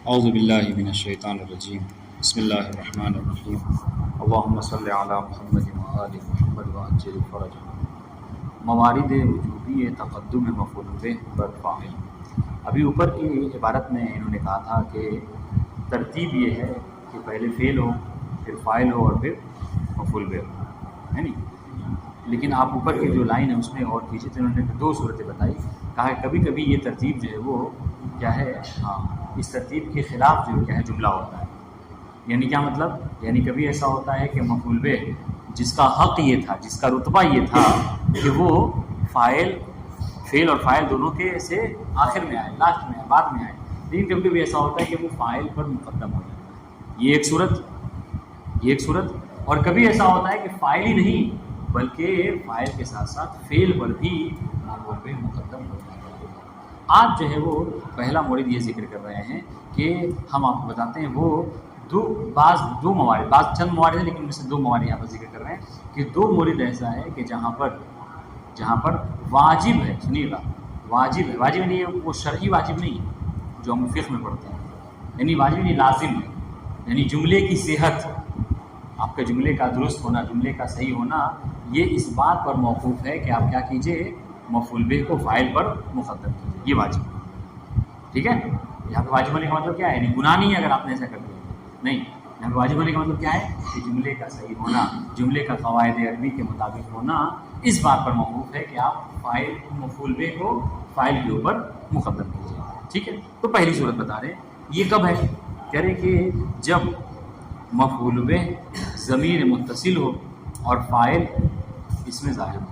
اعوذ باللہ من الشیطان الرجیم بسم اللہ الرحمن الرحیم اللہم صلی علی محمد وآل محمد وعجل فرجہ موارد وجوبی تقدم مفعول به بر فاعل۔ ابھی اوپر کی عبارت میں انہوں نے کہا تھا کہ ترتیب یہ ہے کہ پہلے فعل ہو، پھر فاعل ہو اور پھر مفعول به ہو، ہے نہیں؟ لیکن آپ اوپر کی جو لائن ہے اس میں اور پیچھے سے انہوں نے دو صورتیں بتائی، کہا کہ کبھی کبھی یہ ترتیب جو ہے وہ کیا ہے، اس ترتیب کے خلاف جو کیا ہے جملہ ہوتا ہے۔ یعنی کیا مطلب؟ یعنی کبھی ایسا ہوتا ہے کہ مفعول به جس کا حق یہ تھا، جس کا رتبہ یہ تھا کہ وہ فعل اور فاعل دونوں کے سے آخر میں آئے، لاسٹ میں آئے، بعد میں آئے، لیکن کبھی کبھی ایسا ہوتا ہے کہ وہ فاعل پر مقدم ہو جاتا ہے۔ یہ ایک صورت اور کبھی ایسا ہوتا ہے کہ فاعل ہی نہیں بلکہ فاعل کے ساتھ ساتھ فعل پر بھی مفعول به مقدم ہو جاتا ہے۔ آج جو ہے وہ پہلا مورد یہ ذکر کر رہے ہیں کہ ہم آپ کو بتاتے ہیں وہ دو موارد، بعض چند موارد ہیں لیکن ان میں سے دو موارد یہاں پر ذکر کر رہے ہیں کہ دو مورد ایسا ہے کہ جہاں پر واجب ہے، سنیے گا، واجب نہیں ہے، وہ شرعی واجب نہیں ہے جو ہم فقہ میں پڑھتے ہیں، یعنی واجب نہیں، لازم ہے، یعنی جملے کی صحت، آپ کے جملے کا درست ہونا، جملے کا صحیح ہونا، یہ اس بات پر موقوف ہے کہ آپ کیا کیجئے، مفعول به کو فاعل پر مقدم کیجئے، یہ واجب ہے، ٹھیک ہے؟ یہاں پہ واجب ہونے کا مطلب کیا ہے؟ یعنی گناہ نہیں ہے اگر آپ نے ایسا کر دیا، نہیں، یہاں پہ واجب ہونے کا مطلب کیا ہے کہ جملے کا صحیح ہونا، جملے کا قواعد عربی کے مطابق ہونا، اس بات پر موقوف ہے کہ آپ فاعل مفعول به کو فاعل کے اوپر مقدم کیجئے، ٹھیک ہے؟ تو پہلی صورت بتا رہے ہیں یہ کب ہے، کہہ رہے کہ جب مفعول به ضمیر متصل ہو اور فاعل اس میں ظاہر ہو۔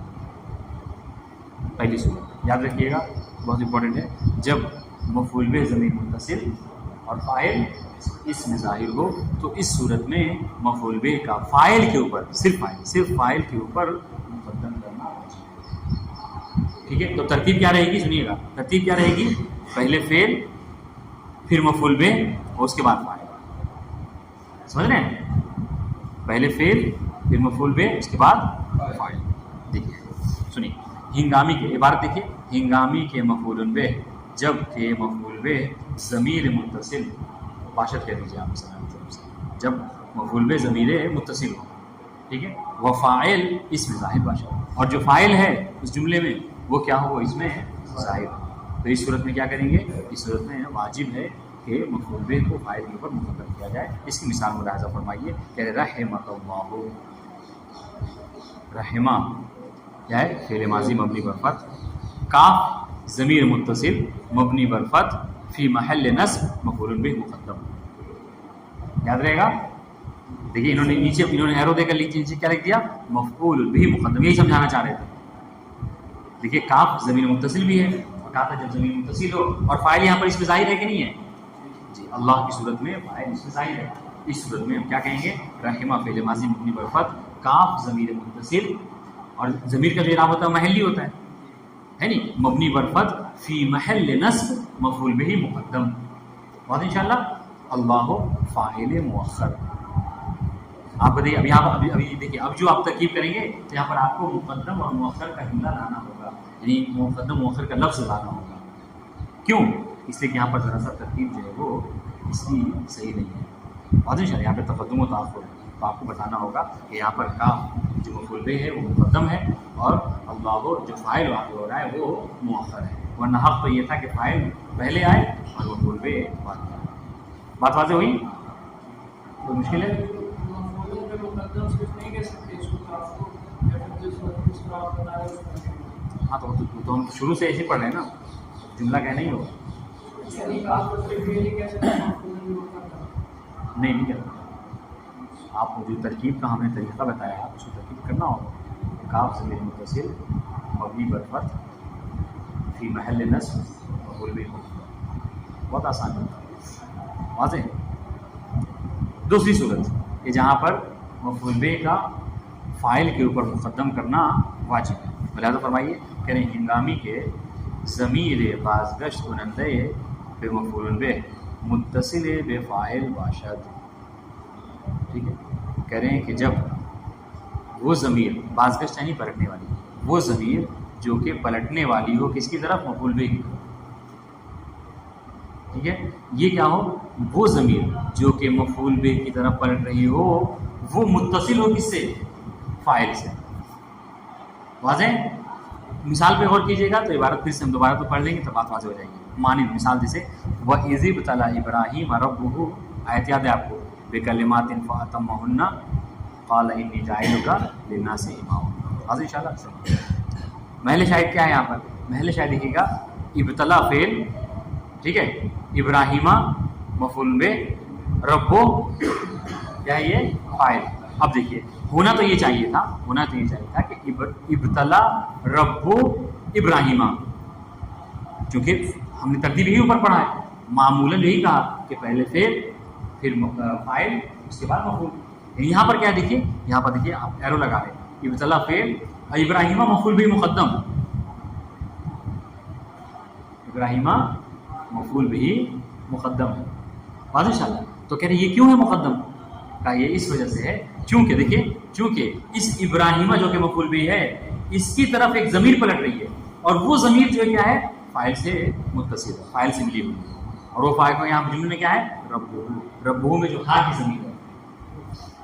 پہلی صورت یاد رکھیے گا، بہت امپورٹنٹ ہے، جب مفعول به ضمیر متصل اور فاعل اس میں ظاہر ہو تو اس صورت میں مفعول به کا فاعل کے اوپر صرف فاعل کے اوپر مقدم کرنا ہے، ٹھیک ہے؟ تو ترتیب کیا رہے گی، سنیے گا، ترتیب کیا رہے گی، پہلے فعل، پھر مفعول به اور اس کے بعد فاعل، سمجھ رہے ہیں؟ پہلے فعل، پھر مفعول به، اس کے بعد فاعل۔ دیکھیے سنیے، ہنگامی کے عبارت دیکھیے، ہنگامی کے مفعول به جب کہ مفعول به ضمیر متصل، باشد کہہ دیجیے آپ سے، جب مفعول به ضمیر متصل ہو، ٹھیک ہے، وہ فاعل اس میں ظاہر باشد، اور جو فاعل ہے اس جملے میں وہ کیا ہو، اس میں ظاہر ہو، تو اس صورت میں کیا کریں گے، اس صورت میں واجب ہے کہ مفعول به کو فاعل کے اوپر مقدم کیا جائے۔ اس کی مثال ملاحظہ فرمائیے کہ رحمک اللہ، رحمہ کیا ہے، فعل ماضی مبنی بر فتح، کاف ضمیر متصل مبنی بر فتح فی محل نصب مفعول به مقدم، یاد رہے گا۔ دیکھیے انہوں نے ایرو دے کر نیچے کیا لکھ دیا، مفعول به مقدم، یہی سمجھانا چاہ رہے تھے۔ دیکھیے کاف ضمیر متصل بھی ہے، اور کہا تھا جب ضمیر متصل ہو اور فاعل یہاں پر اس میں ظاہر ہے کہ نہیں ہے، جی، اللہ کی صورت میں فاعل اس میں ظاہر ہے، اس صورت میں ہم کیا کہیں گے، رحمہ فعل ماضی مبنی بر فتح، کاف ضمیر متصل، اور ضمیر کا جو اعراب ہوتا ہے محلی ہوتا ہے نہیں، مبنی بر فتح فی محل نصب مفعول به مقدم، بات انشاءاللہ، اللہ فاعل مؤخر۔ آپ بتائیے ابھی دیکھیے، اب جو آپ ترکیب کریں گے تو یہاں پر آپ کو مقدم اور مؤخر کا جملہ لانا ہوگا، یعنی مقدم مؤخر کا لفظ لانا ہوگا، کیوں؟ اس لیے کہ یہاں پر ذرا سا ترکیب جو ہے وہ اس کی صحیح نہیں ہے، بات انشاءاللہ، یہاں پہ تقدم و تاخر ہے، تو آپ کو بتانا ہوگا کہ یہاں پر کاف جو مفعول به ہے وہ مقدم ہے اور اللہ جو فاعل واقع ہو رہا ہے وہ مؤخر ہے، ورنہ حق تو یہ تھا کہ فاعل پہلے آئے اور مفعول به بعد میں آئے۔ بات واضح ہوئی؟ کوئی مشکل ہے؟ ہاں تو ہم شروع سے ایسے پڑھ رہے ہیں نا، جملہ کہنا ہی ہوگا، نہیں کرنا، آپ کو جو ترکیب کا ہمیں طریقہ بتایا ہے اس کو ترکیب کرنا ہوگا، کاف ضمیر متصل مبنی بر فتح فی محل نصب مفعول به، بہت آسان ہے، واضح۔ دوسری صورت کہ جہاں پر مفعول به کا فاعل کے اوپر مقدم کرنا واجب ہے، لہٰذا فرمائیے، کہہ رہے ہیں ہنگامی کے ضمیر بازگشت کنندے بے مفعول به متصل بے فاعل باشد، ٹھیک ہے، کہہ رہے ہیں کہ جب وہ ضمیر بازگشت یعنی پلٹنے والی، وہ ضمیر جو کہ پلٹنے والی ہو کس کی طرف، مفعول به کی طرف، ٹھیک ہے. یہ کیا ہو، وہ ضمیر جو کہ مفعول بہ کی طرف پلٹ رہی ہو وہ متصل ہو کس سے، فاعل سے. واضح؟ مثال پہ غور کیجیے گا تو عبارت پھر سے ہم دوبارہ تو پڑھ لیں گے تو بات واضح ہو جائے گی. مانند مثال جیسے وَإِذِ ابْتَلَىٰ إِبْرَاهِيمَ رَبُّهُ، آیت یاد ہے آپ کو، بِكَلِمَاتٍ فَأَتَمَّهُنَّ قَالَ إِنِّي جَاعِلُكَ لِلنَّاسِ إِمَامًا. واضح ان شاء اللہ. محل شاہد کیا ہے یہاں پر؟ محل شاہد دیکھیے گا، ابتلا فعل، ٹھیک ہے، ابراہیمہ مفعول بہ، ربو کیا ہے یہ فاعل. اب دیکھیے ہونا تو یہ چاہیے تھا کہ ابتلا ربو ابراہیمہ، چونکہ ہم نے ترتیب یہی اوپر پڑھا ہے، معمولاً یہی کہا کہ پہلے فعل پھر فاعل اس کے بعد مفعول. یہاں پر کیا دیکھیے، یہاں پر دیکھیے آپ ایرو لگا رہے، ابتلا فعل ابراہیمہ مفعول بہ مقدم، ابراہیمہ مفعول بہ مقدم ہے. واضح ان شاء اللہ. تو کہہ رہے یہ کیوں ہے مقدم؟ کہ یہ اس وجہ سے ہے چونکہ دیکھیے، چونکہ اس ابراہیمہ جو کہ مفعول بہ ہے اس کی طرف ایک ضمیر پلٹ رہی ہے، اور وہ ضمیر جو کیا ہے فاعل سے متصل ہے، فاعل سے ملی ہوئی ہے. اور وہ فاعل کو یہاں جملے میں کیا ہے، ربہ. ربہ میں جو ہا کی ضمیر ہے.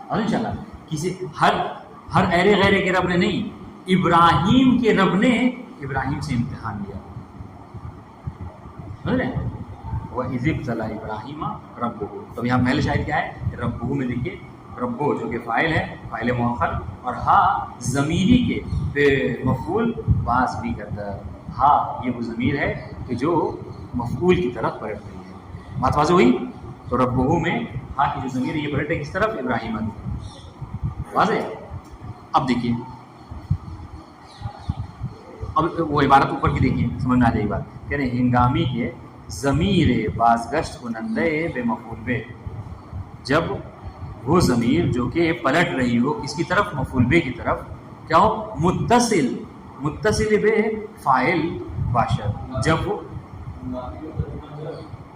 اور ان شاء اللہ کسی ہر ایرے غیرے کے رب نے نہیں، ابراہیم کے رب نے ابراہیم سے امتحان لیا. سمجھ رہے ہیں؟ وَإِذِ ابْتَلَىٰ إِبْرَاهِيمَ رَبُّهُ. تو یہاں محل شاہد کیا ہے، ربہ میں دیکھیے، ربو جو کہ فاعل ہے، فاعل مؤخر، اور ہا ضمیری کے مفعول باز بھی کرتا ہے. ہا یہ وہ ضمیر ہے کہ جو مفعول کی طرف پلٹ رہی ہے. بات واضح ہوئی؟ تو ربہ میں ہا کی جو ضمیر ہے یہ پلٹ ہے کس طرف، ابراہیمہ کی طرف. واضح؟ اب دیکھیے، اب وہ عبارت اوپر کی دیکھیے، سمجھ میں آ جائے گی بات. کہہ رہے ہنگامی کے ضمیر بازگشت کنندے بے مفعول بہ، جب وہ ضمیر جو کہ پلٹ رہی ہو کس کی طرف، مفعول بہ کی طرف، کیا ہو، متصل بہ فاعل باشد. جب وہ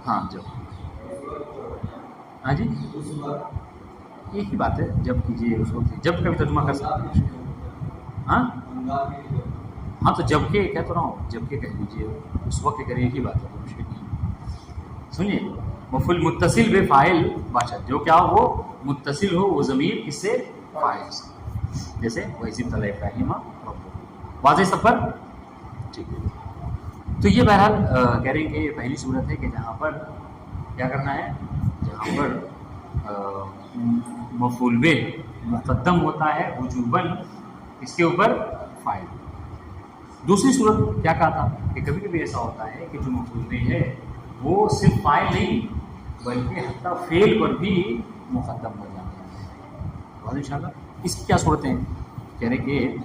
ہاں جی ایک ہی بات ہے، جب کیجیے اس وقت، جب کا بھی ترجمہ کر سکتے ہیں. ہاں تو جب کہ کہہ تو رہا ہوں، جب کہ کہہ لیجیے، اس وقت کریے، ایک ہی بات ہے، مشکل نہیں. سنیے، مفعول متصل بے فاعل باشد، جو کیا ہو، وہ متصل ہو وہ ضمیر کس سے، فاعل سے. جیسے وَإِذِ ابْتَلَىٰ إِبْرَاهِيمَ رَبُّهُ. واضح سفر؟ ٹھیک ہے. تو یہ بہرحال کہہ رہے ہیں کہ یہ پہلی صورت ہے کہ جہاں پر کیا کرنا ہے، جہاں پر مفعول بہ مقدم ہوتا ہے وجوباً اس کے اوپر فاعل. دوسری صورت کیا کہا تھا کہ کبھی کبھی ایسا ہوتا ہے کہ جو مفعول بہ ہے وہ صرف فاعل نہیں بلکہ حتیٰ فعل پر بھی مقدم ہو جاتا ہے. واضح ان شاء اللہ. اس کی کیا صورتیں؟ کہہ رہے کہ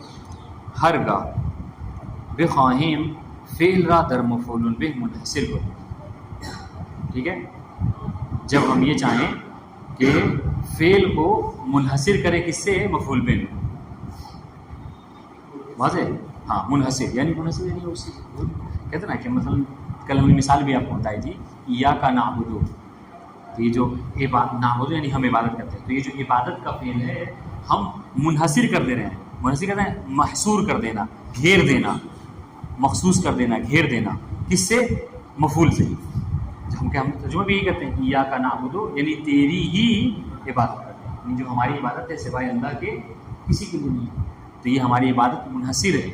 ہرگاہ بخواہیم فعل را در مفعول بہ منحصر ہو. ٹھیک ہے، جب ہم یہ چاہیں کہ فعل کو منحصر کرے کس سے، مفعول بہ میں. واضح؟ ہاں منحصر یعنی اسی کہتے ہیں نا کہ مثلا کل ہم نے مثال بھی آپ کو بتائی تھی، ایاک نعبد، تو یہ جو نعبد یعنی ہم عبادت کرتے ہیں، تو یہ جو عبادت کا فعل ہے ہم منحصر کر دے رہے ہیں. منحصر کرتے ہیں محصور کر دینا، گھیر دینا، مخصوص کر دینا، گھیر دینا، کس سے، مفعول سے. ہم ترجمہ بھی یہی کرتے ہیں، ایاک نعبد یعنی تیری ہی عبادت کرتے ہیں، یعنی جو ہماری عبادت ہے سوائے اللہ کے کسی کے لیے نہیں. تو یہ ہماری عبادت منحصر ہے،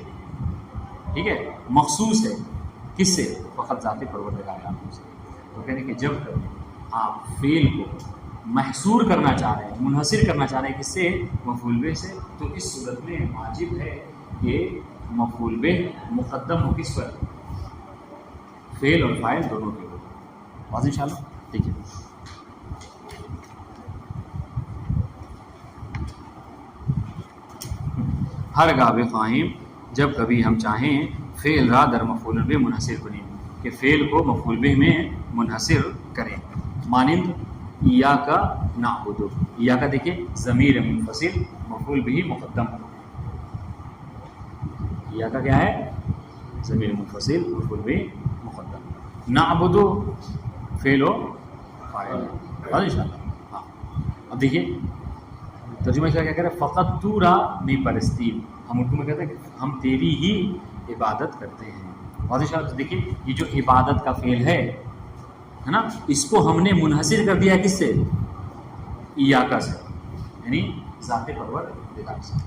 ٹھیک ہے، مخصوص ہے کس سے، فقط ذات پروردگار عالم سے. تو کہتے ہیں کہ جب آپ فعل کو محصور کرنا چاہ رہے ہیں، منحصر کرنا چاہ رہے ہیں کس سے، مفعول بہ سے، تو اس صورت میں واجب ہے کہ مفعول بہ مقدم ہو کس پر، فعل اور فاعل دونوں کے اوپر. واضح ان شاء اللہ. ٹھیک ہے. ہرگاہ بخواہیم، جب کبھی ہم چاہیں فعل را در مفعول بہ منحصر کنیں، کہ فعل کو مفعول بہ میں منحصر کریں. مانند ایاک نعبد، ایاک دیکھیں ضمیر منفصل مفعول بہ مقدم. ایاک کیا ہے، ضمیر منفصل مفعول بہ مقدم. نعبد فعل و فاعل. ان شاء اللہ. ہاں اب دیکھیے ترجمہ کیا کہہ رہے ہیں، فقط تو را می پرستیم، ہم اردو میں کہتے ہیں کہ ہم تیری ہی عبادت کرتے ہیں. واضح شاء. دیکھیے یہ جو عبادت کا فعل ہے ہے نا، اس کو ہم نے منحصر کر دیا کس سے؟ ایاکا سے، یعنی ذات پروردگار سے۔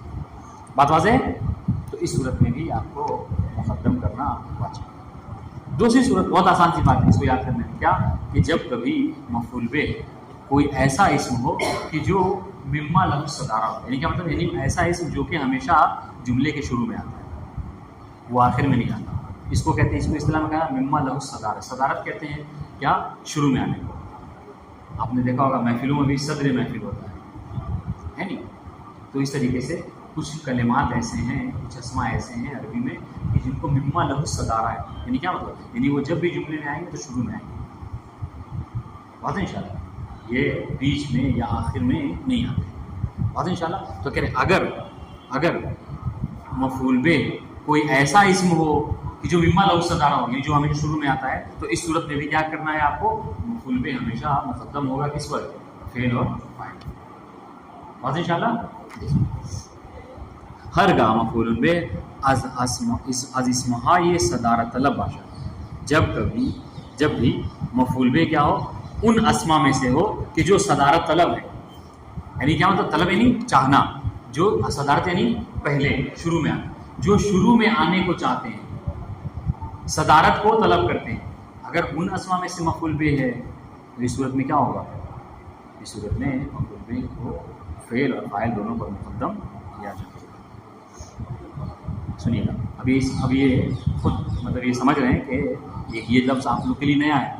بات واضح ہے؟ تو اس صورت میں بھی آپ کو مقدم کرنا واجب۔ دوسری صورت بہت آسان سی بات ہے اس کو یاد کرنے میں، کیا کہ جب کبھی مفعول بہ کوئی ایسا اسم ہو کہ جو مما لہ الصدارہ ہو، یعنی کیا مطلب، یعنی ایسا اسم جو کہ ہمیشہ جملے کے شروع میں آتا ہے، وہ آخر میں نہیں آتا، اس کو کہتے ہیں، اس کو اصطلاح میں کہا مما لہ الصدارہ، صدارت کہتے ہیں کیا؟ شروع میں آنے کو۔ آپ نے دیکھا ہوگا محفلوں میں بھی صدر محفل ہوتا ہے نہیں؟ تو اس طریقے سے کچھ کلمات ایسے ہیں، کچھ اسماء ایسے ہیں عربی میں کہ جن کو مما لہ الصدارہ ہے، یعنی کیا مطلب، یعنی وہ جب بھی جملے میں آئیں گے تو شروع میں آئیں گے۔ بات ہے انشاءاللہ، یہ بیچ میں یا آخر میں نہیں آتے۔ بات ہے انشاءاللہ۔ تو کہہ رہے اگر مفعول بہ کوئی ایسا اسم ہو کہ جو مما لہ الصدارہ ہو، یعنی جو ہمیشہ شروع میں آتا ہے، تو اس صورت میں بھی کیا کرنا ہے آپ کو؟ مفعول بہ ہمیشہ مقدم ہوگا کس پر؟ فعل اور فاعل۔ بات ہے انشاءاللہ۔ ہر گاہ مفعول بہ از اسمہا یہ صدارت طلب باشد، جب بھی مفعول بہ کیا ہو؟ ان اسما میں سے ہو کہ جو صدارت طلب ہے، یعنی کیا مطلب، طلب یعنی چاہنا، جو صدارت یعنی پہلے شروع میں آنا، جو شروع میں آنے کو چاہتے ہیں، صدارت کو طلب کرتے ہیں، اگر ان اسما میں سے مفعول بہ ہے تو اس صورت میں کیا ہوگا؟ اس صورت میں مفعول بہ کو فعل اور فاعل دونوں پر مقدم کیا جائے گا۔ سنیے گا، اب یہ خود مطلب یہ سمجھ رہے ہیں کہ یہ لفظ آپ لوگ کے لیے نیا ہے،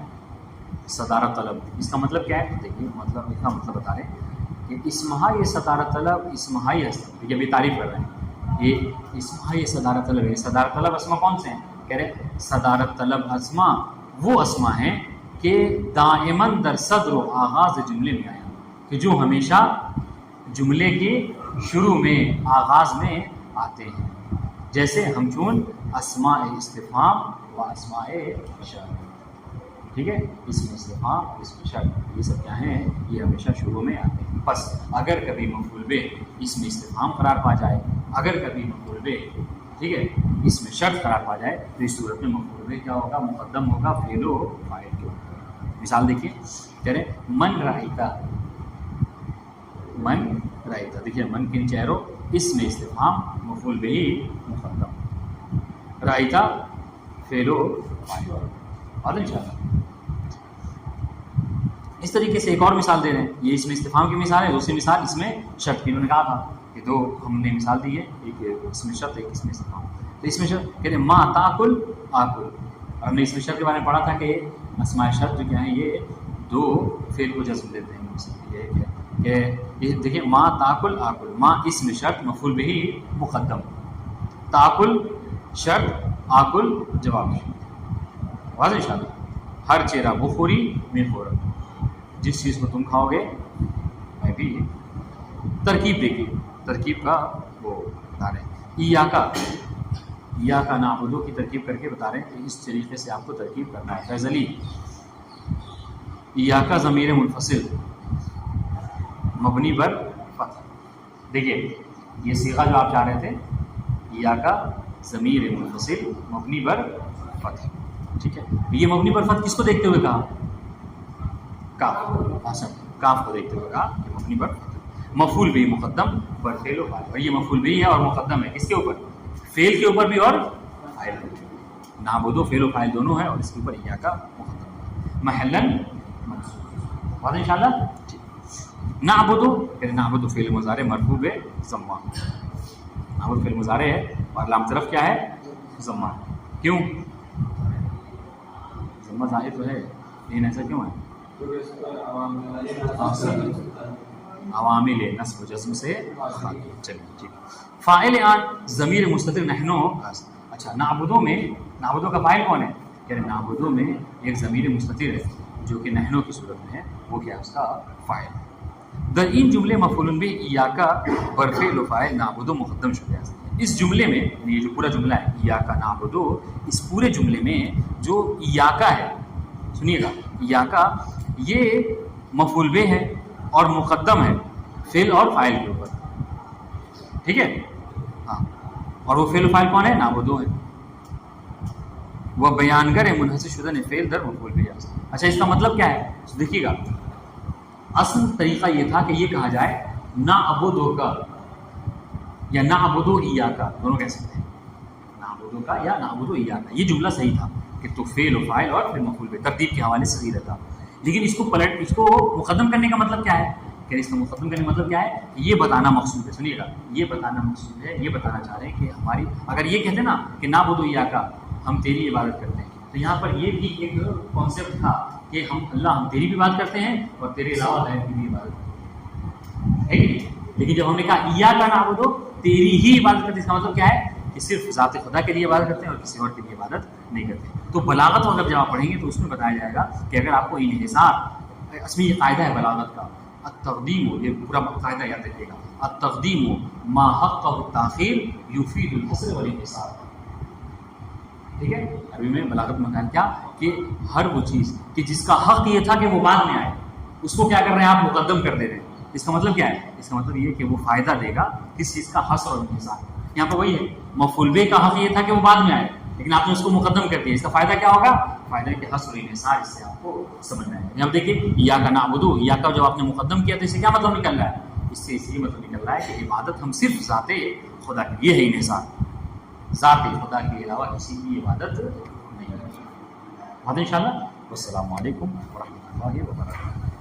صدارت طلب۔ اس کا مطلب کیا ہے؟ دیکھیے مطلب اس کا مطلب بتا رہے ہیں کہ اسمہا یہ صدارت طلب، اسمہا یہ دیکھیے ابھی تعریف کر رہے ہیں، یہ اسمہا یہ صدارت طلب ہے۔ صدارت طلب اسما کون سے ہیں؟ کہہ رہے صدارت طلب اسما وہ اسما ہیں کہ دائماً در صدر و آغاز جملے میں آیا، کہ جو ہمیشہ جملے کے شروع میں آغاز میں آتے ہیں، جیسے ہمچون اسماء استفہام و اسماء شرط۔ ٹھیک ہے، اسم استفہام، اسم شرط، یہ سب کیا ہیں؟ یہ ہمیشہ شروع میں آتے ہیں۔ بس اگر کبھی مفعول بہ اسم استفہام قرار پا جائے، اگر کبھی مفعول بہ ٹھیک ہے اسم شرط قرار پا جائے، تو اس صورت میں مفعول بہ کیا ہوگا؟ مقدم ہوگا فعل و فاعل کے اوپر۔ مثال دیکھیے، کہہ رہے من رأیتا، من رأیتا، دیکھیے من کے نیچے ایرو، اسم استفہام مفعول بہ مقدم، رأیتا فعل و فاعل، اور انشاءاللہ اس طریقے سے ایک اور مثال دے رہے ہیں، یہ اس میں استفہام کی مثال ہے، دوسری مثال اس میں شرط کی۔ انہوں نے کہا تھا کہ دو ہم نے مثال دی ہے، ایک اس میں شرط، ایک اس میں استفہام۔ تو اس میں شرط کہتے ہیں ما تاکل آکل، اور ہم نے اس میں شرط کے بارے میں پڑھا تھا کہ اسماء شرط جو کیا ہیں یہ دو فعل کو جزم دیتے ہیں۔ یہ کہ دیکھیں ما تاکل آکل، ما اسم شرط مفعول بہ مقدم، تاکل شرط، آکل جواب شرط۔ واضح انشاءاللہ۔ ہر چہرہ بخوری میں خورم، جس چیز کو تم کھاؤ گے میں بھی۔ ترکیب دیکھیے، ترکیب کا وہ بتا رہے ہیں، ایاکا نعبدو کی ترکیب کر کے بتا رہے ہیں کہ اس طریقے سے آپ کو ترکیب کرنا ہے۔ فیض علی، ایاکا ضمیر منفصل مبنی بر فتح۔ دیکھیے یہ صیغہ جو آپ چاہ رہے تھے، ایاکا ضمیر منفصل مبنی بر فتح، ٹھیک ہے، یہ مبنی پر فتح کس کو دیکھتے ہوئے کہا؟ کاف، کاف کو دیکھتے ہوئے کہا کہ مبنی پر فتح، مفعول بھی مقدم بر فعل و فاعل، اور یہ مفعول بھی ہے اور مقدم ہے کس کے اوپر؟ فعل کے اوپر بھی اور فاعل کے اوپر۔ نعبدو فعل و فاعل دونوں ہے، اور اس کے اوپر ایاکا مقدم، محلن منصوب۔ واضح انشاءاللہ۔ نعبدو کہ نعبدو فعل مضارع مرفوع بضمہ، نعبدو فعل مضارع ہے اور لام طرف کیا ہے؟ ضمہ۔ کیوں؟ ضمہ ظاہر تو ہے لیکن ایسا کیوں ہے؟ عوامل نصب و جزم سے خالی۔ چلیے ٹھیک۔ فاعل آن ضمیر مستتر نحنو، اچھا نعبدو میں، نعبدو کا فاعل کون ہے؟ کہ نعبدو میں ایک ضمیر مستتر ہے جو کہ نحنو کی صورت میں ہے، وہ کیا ہے؟ اس کا فاعل۔ در این جملے مفعول بہ ایاکا بر فعل و فاعل نعبدو مقدم شدہ ہے۔ اس جملے میں، یہ جو پورا جملہ ہے ایاکا نعبدو، اس پورے جملے میں جو ایاکا ہے، سنیے گا، ایاکا یہ مفعول بہ ہے اور مقدم ہے فعل اور فاعل کے اوپر، ٹھیک ہے، ہاں، اور وہ فعل و فاعل کون ہے؟ نعبدو ہے۔ وہ بیانگر منحصر شدہ نے فعل در مفعول به است. اچھا اس کا مطلب کیا ہے؟ دیکھیے گا اصل طریقہ یہ تھا کہ یہ کہا جائے نعبدو کا یا نعبدو ایاکا، دونوں کہہ سکتے ہیں، نعبدو کا یا نعبدو ایاکا، یہ جملہ صحیح تھا کہ تو فعل و فاعل اور پھر مفعول به ترتیب کے حوالے سے صحیح رہتا. لیکن اس کو مقدم کرنے کا مطلب کیا ہے؟ کہ اس کو مقدم کرنے کا مطلب کیا ہے؟ یہ بتانا مقصود ہے. سنیے گا، یہ بتانا مقصود ہے، یہ بتانا چاہ رہے ہیں کہ ہماری اگر یہ کہتے نا کہ نعبدو ایاکا، ہم تیری عبادت کرتے ہیں، تو یہاں پر یہ بھی ایک کانسیپٹ تھا کہ ہم تیری بھی عبادت کرتے ہیں اور تیرے علاوہ غیر کی بھی عبادت کرتے ہیں. لیکن جب ہم نے کہا ایاکا نعبدو، تیری ہی عبادت کرتے، اس کا مطلب کیا ہے کہ صرف ذات خدا کے لیے عبادت کرتے ہیں اور کسی اور کے لیے عبادت نہیں کرتے. تو بلاغت اگر جب آپ پڑھیں گے تو اس میں بتایا جائے گا کہ اگر آپ کو انحصار، اس میں یہ قاعدہ ہے بلاغت کا، التقدیم، یہ پورا قاعدہ یاد رکھیے گا، التقدیم ما حقہ التاخیر یفید الحصر والانحصار. ٹھیک ہے، عربی میں بلاغت میں کیا کہ ہر وہ چیز کہ جس کا حق یہ تھا کہ وہ بعد میں آئے، اس کو کیا کر رہے ہیں آپ؟ مقدم کر دے رہے ہیں. اس کا مطلب کیا ہے؟ اس کا مطلب یہ کہ وہ فائدہ دے گا کس چیز کا؟ حصر اور انحصار. یہاں پہ وہی ہے، مفعول به کا حق یہ تھا کہ وہ بعد میں آئے، لیکن آپ نے اس کو مقدم کر دیا. اس کا فائدہ کیا ہوگا؟ فائدہ ہے کہ حصر اور انحصار، اس سے آپ کو سمجھنا ہے. اب دیکھیے ایاکا نعبدو، ایاکا جب آپ نے مقدم کیا تو اس سے کیا مطلب نکل رہا ہے؟ اس سے یہ مطلب نکل رہا ہے کہ عبادت ہم صرف ذات خدا کی، یہ ہے انحصار، ذات خدا کے علاوہ کسی کی عبادت نہیں ہے. بات انشاءاللہ. والسلام علیکم ورحمۃ اللہ وبرکاتہ.